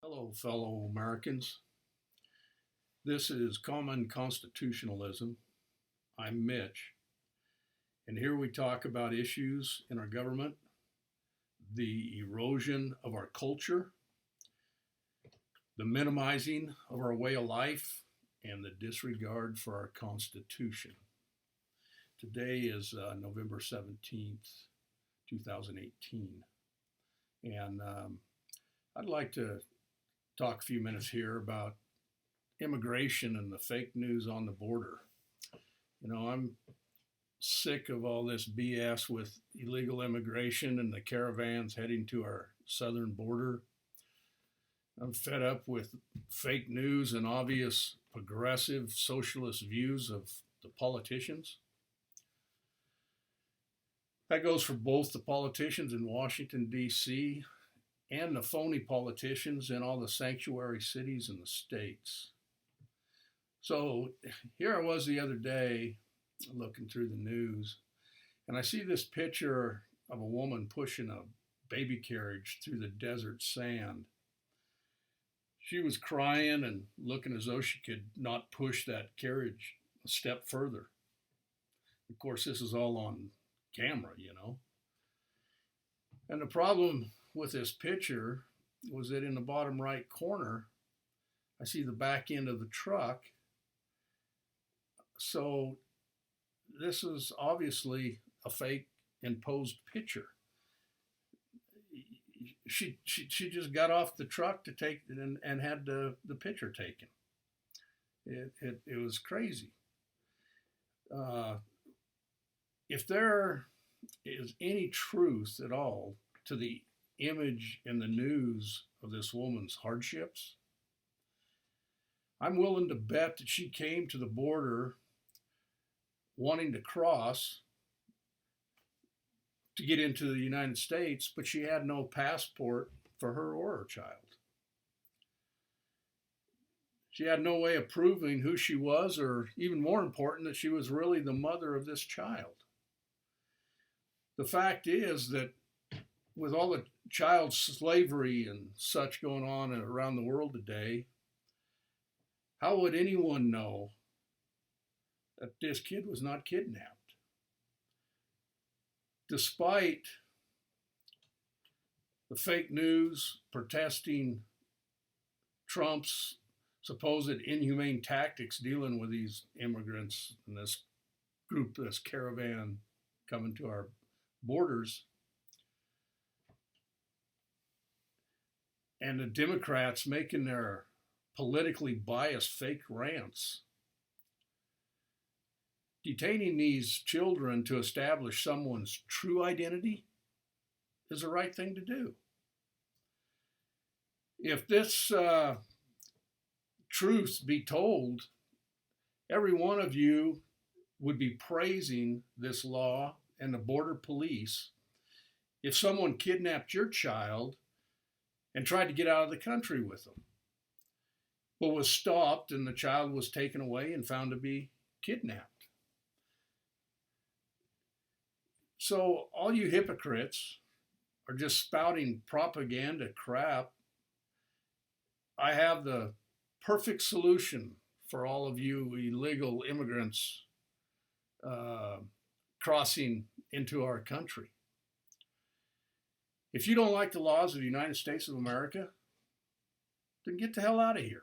Hello, fellow Americans. This is Common Constitutionalism. I'm Mitch, and here we talk about issues in our government, the erosion of our culture, the minimizing of our way of life, and the disregard for our Constitution. Today is November 17th, 2018, and I'd like to talk a few minutes here about immigration and the fake news on the border. I'm sick of all this BS with illegal immigration and the caravans heading to our southern border. I'm fed up with fake news and obvious progressive socialist views of the politicians. That goes for both the politicians in Washington, D.C., and the phony politicians in all the sanctuary cities in the states. So here I was the other day looking through the news, and I see this picture of a woman pushing a baby carriage through the desert sand. She was crying and looking as though she could not push that carriage a step further. Of course, this is all on camera. And the problem with this picture was that in the bottom right corner, I see the back end of the truck. So this is obviously a fake imposed picture. She just got off the truck to take and had the picture taken. It was crazy. If there is any truth at all to the image in the news of this woman's hardships, I'm willing to bet that she came to the border wanting to cross to get into the United States, but she had no passport for her or her child. She had no way of proving who she was, or even more important, that she was really the mother of this child. The fact is that with all the child slavery and such going on around the world today, how would anyone know that this kid was not kidnapped? Despite the fake news protesting Trump's supposed inhumane tactics dealing with these immigrants and this group, this caravan coming to our borders, and the Democrats making their politically biased fake rants, detaining these children to establish someone's true identity is the right thing to do. If this truth be told, every one of you would be praising this law and the border police if someone kidnapped your child and tried to get out of the country with them, but was stopped and the child was taken away and found to be kidnapped. So all you hypocrites are just spouting propaganda crap. I have the perfect solution for all of you illegal immigrants crossing into our country. If you don't like the laws of the United States of America, then get the hell out of here.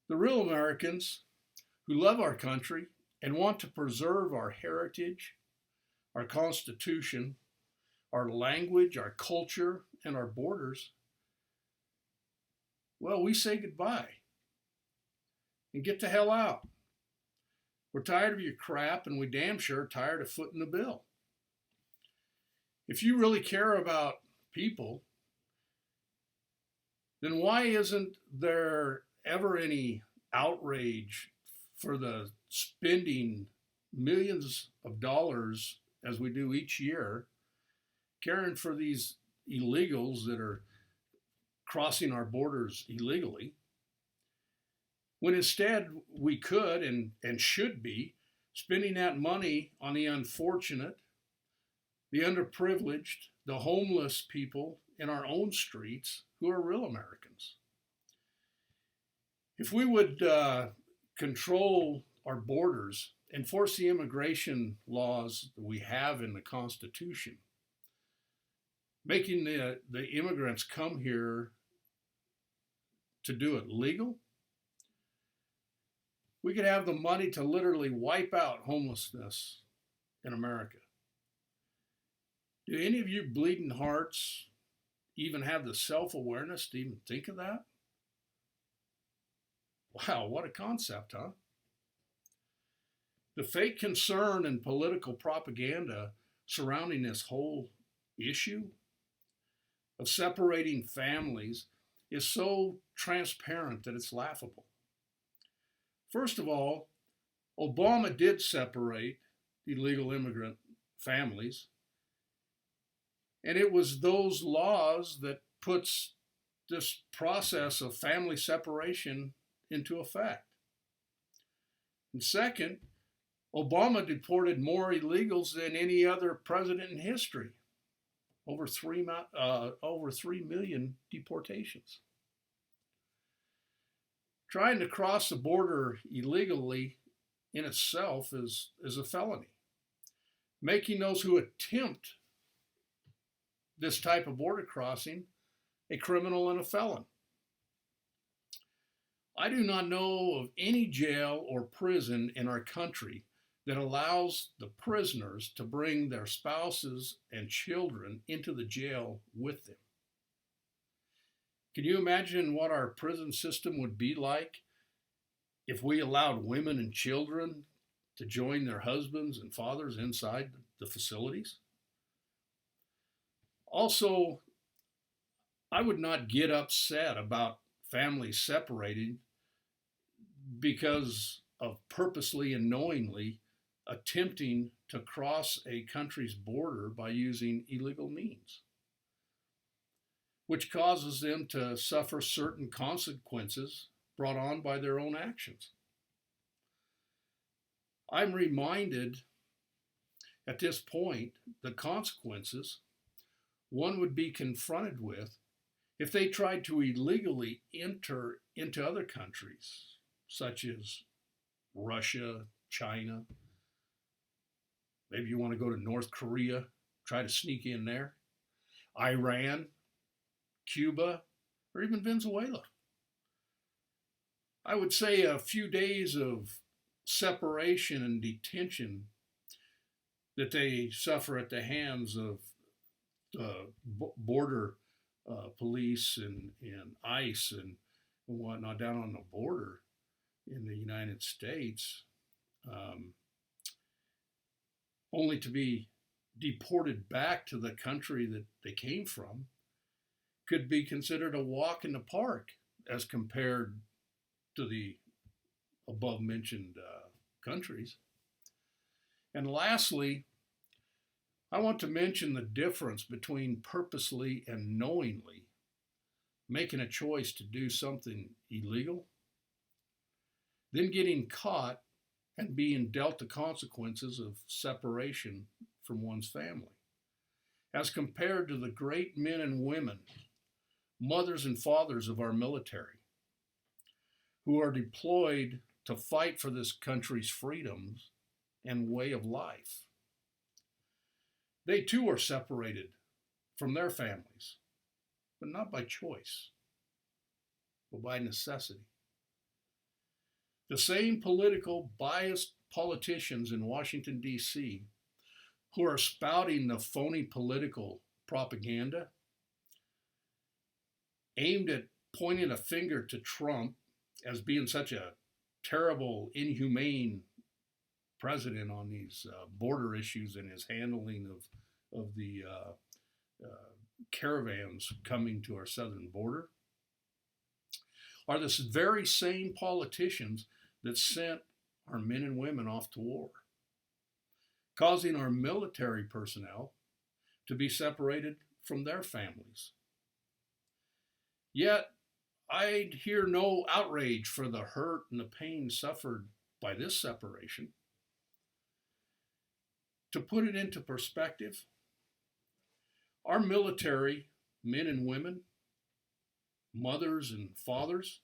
The real Americans who love our country and want to preserve our heritage, our Constitution, our language, our culture, and our borders, well, we say goodbye and get the hell out. We're tired of your crap, and we damn sure are tired of footing the bill. If you really care about people, then why isn't there ever any outrage for the spending millions of dollars, as we do each year, caring for these illegals that are crossing our borders illegally, when instead we could and should be spending that money on the unfortunate, the underprivileged, the homeless people in our own streets who are real Americans. If we would control our borders, enforce the immigration laws that we have in the Constitution, making the immigrants come here to do it legal, we could have the money to literally wipe out homelessness in America. Do any of you bleeding hearts even have the self-awareness to even think of that? Wow, what a concept, huh? The fake concern and political propaganda surrounding this whole issue of separating families is so transparent that it's laughable. First of all, Obama did separate illegal immigrant families, and it was those laws that puts this process of family separation into effect. And second, Obama deported more illegals than any other president in history. Over 3 million deportations. Trying to cross the border illegally in itself is a felony. Making those who attempt this type of border crossing a criminal and a felon. I do not know of any jail or prison in our country that allows the prisoners to bring their spouses and children into the jail with them. Can you imagine what our prison system would be like if we allowed women and children to join their husbands and fathers inside the facilities? Also, I would not get upset about families separating because of purposely and knowingly attempting to cross a country's border by using illegal means, which causes them to suffer certain consequences brought on by their own actions. I'm reminded at this point the consequences one would be confronted with if they tried to illegally enter into other countries, such as Russia, China. Maybe you want to go to North Korea, try to sneak in there, Iran, Cuba, or even Venezuela. I would say a few days of separation and detention that they suffer at the hands of border police and ICE and whatnot down on the border in the United States, only to be deported back to the country that they came from, could be considered a walk in the park as compared to the above mentioned countries. And lastly, I want to mention the difference between purposely and knowingly making a choice to do something illegal, then getting caught and being dealt the consequences of separation from one's family, as compared to the great men and women, mothers and fathers of our military, who are deployed to fight for this country's freedoms and way of life. They too are separated from their families, but not by choice, but by necessity. The same political biased politicians in Washington, D.C., who are spouting the phony political propaganda aimed at pointing a finger to Trump as being such a terrible, inhumane president on these border issues and his handling of the caravans coming to our southern border, are the very same politicians that sent our men and women off to war, causing our military personnel to be separated from their families. Yet, I'd hear no outrage for the hurt and the pain suffered by this separation. To put it into perspective, Our military men and women, mothers and fathers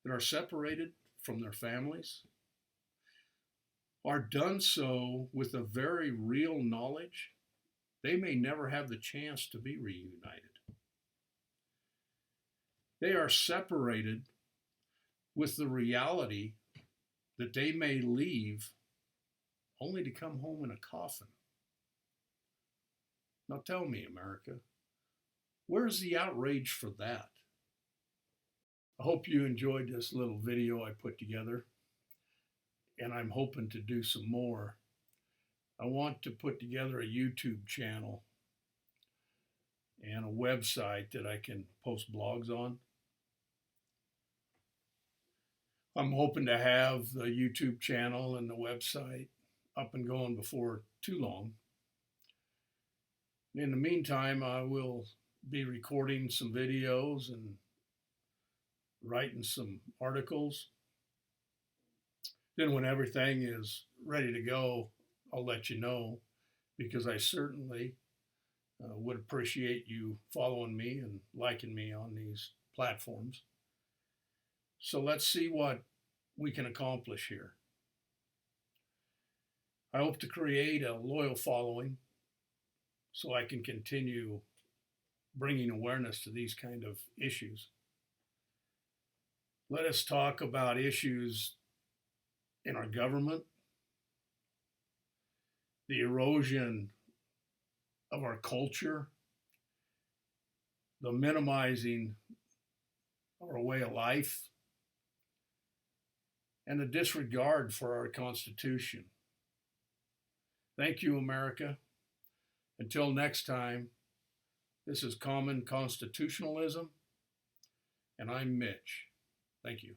that are separated from their families are done so with a very real knowledge they may never have the chance to be reunited. They are separated with the reality that they may leave only to come home in a coffin. Now tell me, America, where's the outrage for that? I hope you enjoyed this little video I put together, and I'm hoping to do some more. I want to put together a YouTube channel and a website that I can post blogs on. I'm hoping to have the YouTube channel and the website up and going before too long. In the meantime, I will be recording some videos and writing some articles. Then when everything is ready to go, I'll let you know, because I certainly would appreciate you following me and liking me on these platforms. So let's see what we can accomplish here. I hope to create a loyal following so I can continue bringing awareness to these kind of issues. Let us talk about issues in our government, the erosion of our culture, the minimizing of our way of life, and the disregard for our Constitution. Thank you, America. Until next time, this is Common Constitutionalism, and I'm Mitch. Thank you.